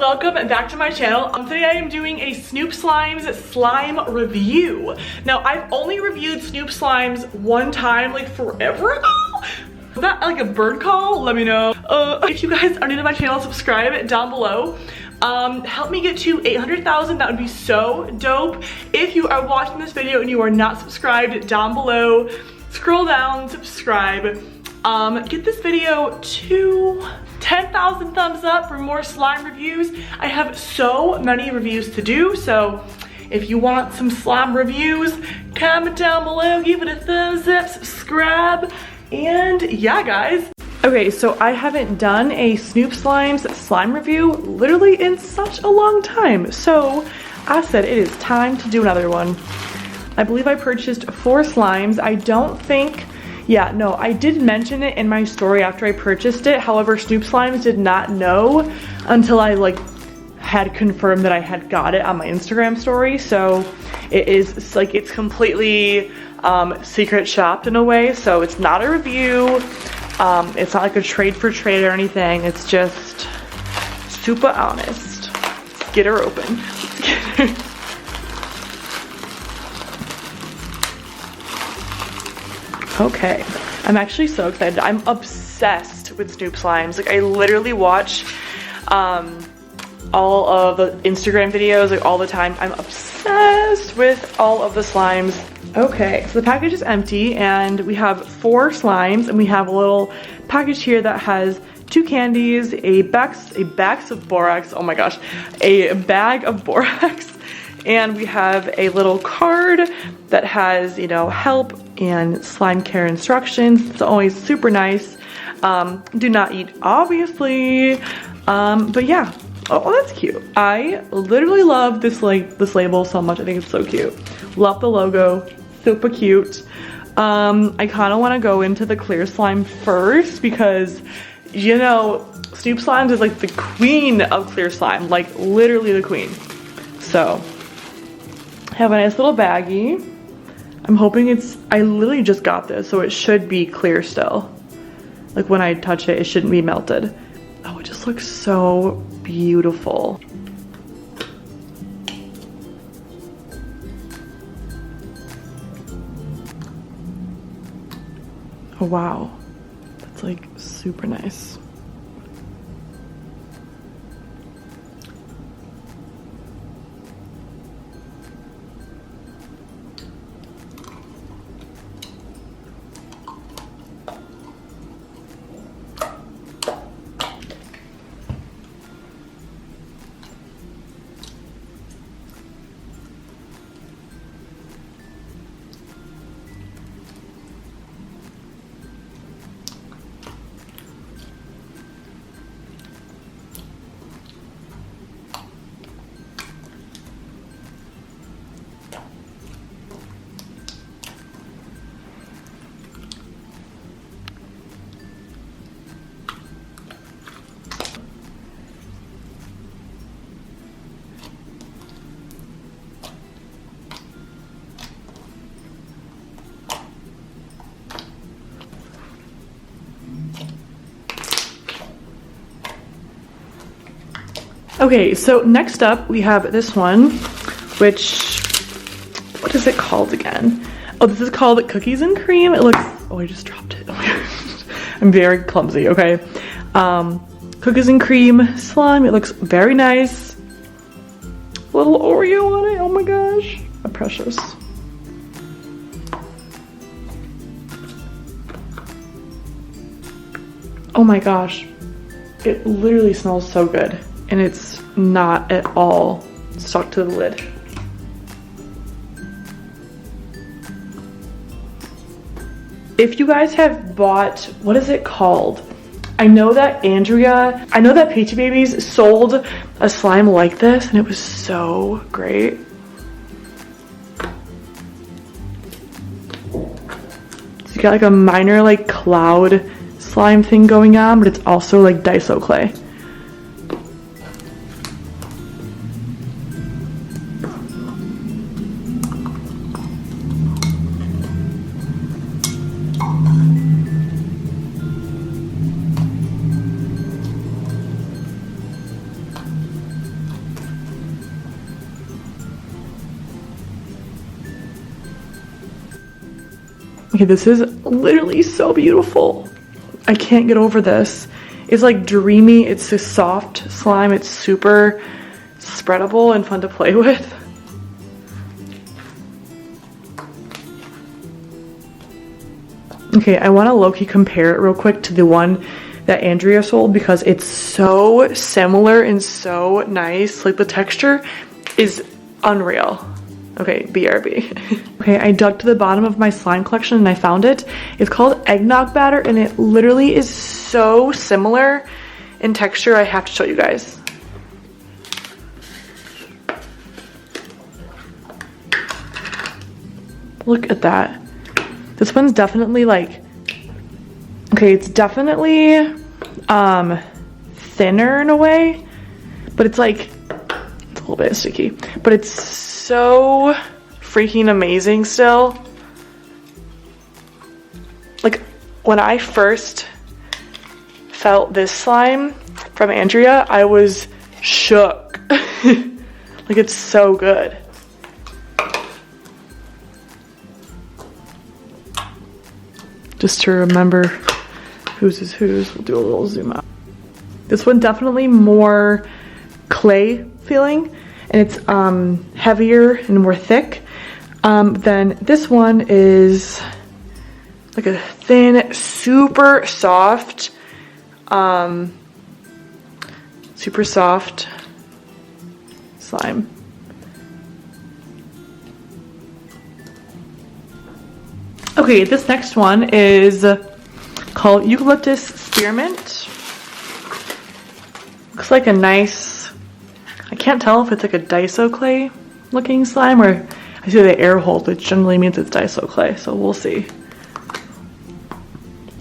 welcome back to my channel. Today I am doing a Snoop Slimes slime review. Now I've only reviewed Snoop Slimes one time, like forever ago. Was that like a bird call? Let me know. If you guys are new to my channel, subscribe down below. Help me get to 800,000, that would be so dope. If you are watching this video and you are not subscribed, down below, scroll down, subscribe. Get this video to 10,000 thumbs up for more slime reviews. I have so many reviews to do, so if you want some slime reviews, comment down below, give it a thumbs up, subscribe, and yeah, guys. Okay, so I haven't done a Snoop Slimes slime review literally in such a long time, so I said it is time to do another one. I believe I purchased 4 slimes. I don't think, yeah, no, I did mention it in my story after I purchased it. However, Snoop Slimes did not know until I had confirmed that I had got it on my Instagram story. So it is like, it's completely secret shopped in a way. So it's not a review. It's not like a trade for trade or anything. It's just super honest. Let's get her open. Okay, I'm actually so excited. I'm obsessed with Snoop Slimes. Like, I literally watch all of the Instagram videos like all the time. I'm obsessed with all of the slimes. Okay, so the package is empty and we have 4 slimes, and we have a little package here that has 2 candies, a bag of borax, oh my gosh, a bag of borax, and we have a little card that has, you know, help and slime care instructions. It's always super nice. Do not eat, obviously. But yeah, oh, that's cute. I literally love this label so much. I think it's so cute. Love the logo, super cute. I kind of want to go into the clear slime first because, you know, Snoop Slimes is like the queen of clear slime, like literally the queen. So I have a nice little baggie. I'm hoping I literally just got this, so it should be clear still. Like when I touch it, it shouldn't be melted. Oh, it just looks so beautiful. Oh wow, that's like super nice. Okay, so next up we have this one, which, what is it called again? Oh, this is called Cookies and Cream. It looks, oh, I just dropped it. Oh my gosh. I'm very clumsy, okay. Cookies and Cream slime. It looks very nice. Little Oreo on it, oh my gosh. Precious. Oh my gosh. It literally smells so good. And it's not at all stuck to the lid. If you guys have bought, what is it called? I know that Peachy Babies sold a slime like this and it was so great. So you got like a minor like cloud slime thing going on, but it's also like Daiso clay. Okay, this is literally so beautiful. I can't get over this. It's like dreamy, it's a soft slime, it's super spreadable and fun to play with. Okay, I want to low-key compare it real quick to the one that Andrea sold because it's so similar and so nice. Like the texture is unreal. Okay, BRB. Okay, I dug to the bottom of my slime collection and I found it. It's called Eggnog Batter and it literally is so similar in texture. I have to show you guys. Look at that. This one's definitely like, okay, it's definitely thinner in a way, but it's like, it's a little bit sticky, but it's so freaking amazing still. Like when I first felt this slime from Andrea, I was shook. Like it's so good. Just to remember whose is whose, we'll do a little zoom out. This one definitely more clay feeling, and it's heavier and more thick. Then this one is like a thin, super soft slime. Okay, this next one is called Eucalyptus Spearmint. Looks like a nice, I can't tell if it's like a Daiso clay looking slime or I see the air hole, which generally means it's Daiso clay, so we'll see.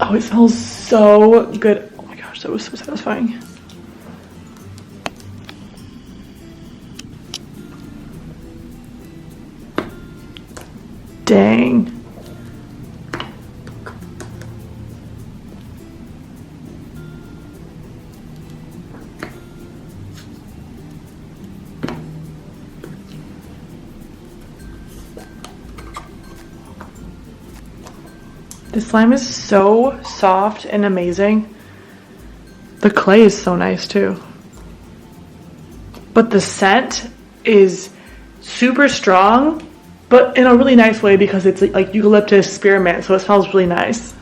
Oh, it smells so good. Oh my gosh, that was so satisfying. Dang. The slime is so soft and amazing. The clay is so nice too. But the scent is super strong, but in a really nice way because it's like eucalyptus spearmint, so it smells really nice.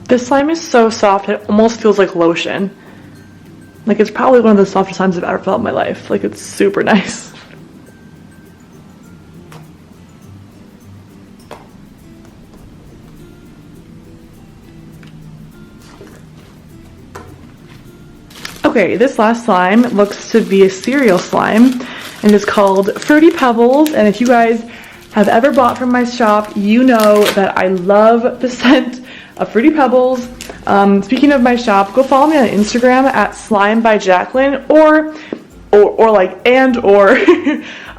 This slime is so soft, it almost feels like lotion. Like it's probably one of the softest slimes I've ever felt in my life. Like it's super nice. Okay, this last slime looks to be a cereal slime and it's called Fruity Pebbles. And if you guys have ever bought from my shop, you know that I love the scent of Fruity Pebbles. Speaking of my shop, go follow me on Instagram at Slime by Jacklyne or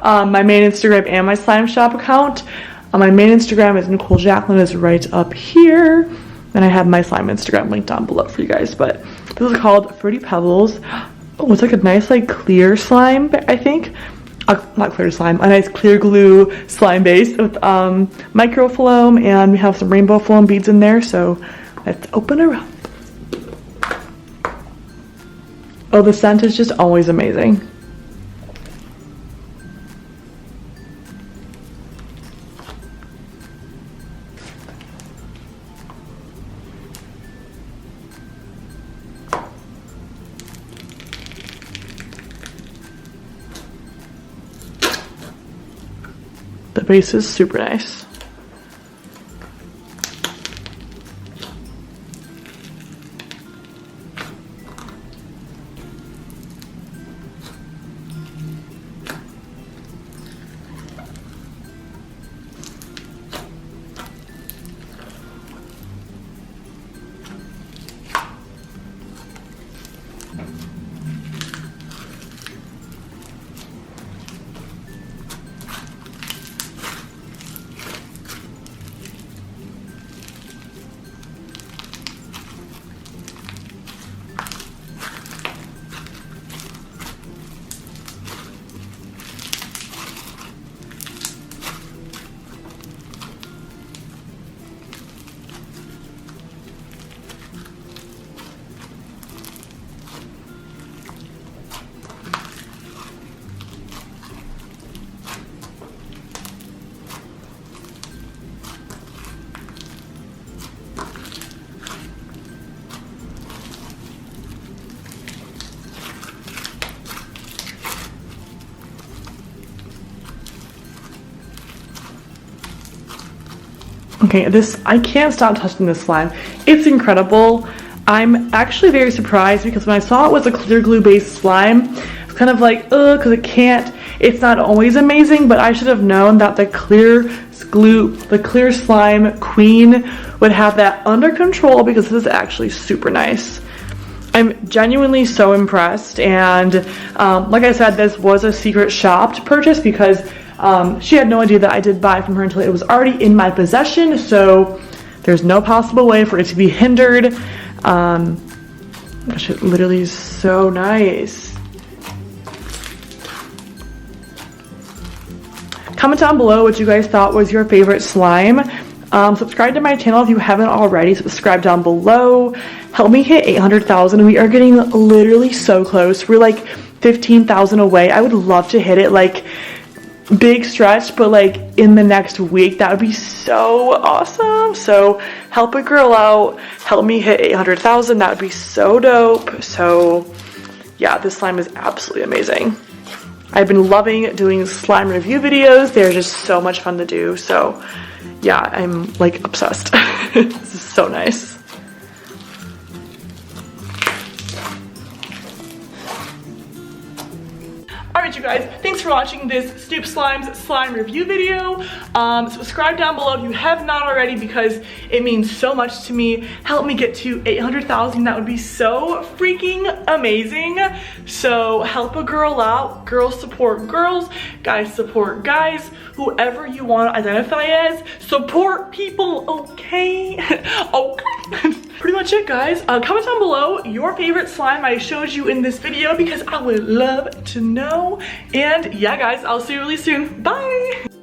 my main Instagram and my slime shop account. My main Instagram is Nichole Jacklyne, is right up here. And I have my slime Instagram linked down below for you guys. But this is called Fruity Pebbles. Oh, it's like a nice like clear slime, I think. Not clear slime, a nice clear glue slime base with microfloam, and we have some rainbow foam beads in there, so let's open her up. Oh, the scent is just always amazing. base is super nice. Okay, I can't stop touching this slime. It's incredible. I'm actually very surprised because when I saw it was a clear glue based slime, it's kind of like, ugh, because it's not always amazing, but I should have known that the clear slime queen would have that under control because this is actually super nice. I'm genuinely so impressed, and like I said, this was a secret shopped purchase because she had no idea that I did buy from her until it was already in my possession, so there's no possible way for it to be hindered. Gosh, it literally is so nice. Comment down below what you guys thought was your favorite slime. Subscribe to my channel if you haven't already. Subscribe down below. Help me hit 800,000. We are getting literally so close. We're like 15,000 away. I would love to hit it, like, big stretch, but like in the next week. That would be so awesome. So help a girl out. Help me hit 800,000. That would be so dope. So yeah, this slime is absolutely amazing. I've been loving doing slime review videos. They're just so much fun to do. So yeah, I'm like obsessed. This is so nice. Alright you guys, thanks for watching this Snoop Slimes slime review video. Subscribe down below if you have not already because it means so much to me. Help me get to 800,000. That would be so freaking amazing. So help a girl out. Girls support girls. Guys support guys. Whoever you want to identify as. Support people, okay? Okay. Pretty much it, guys. Comment down below your favorite slime I showed you in this video because I would love to know. And yeah, guys, I'll see you really soon. Bye!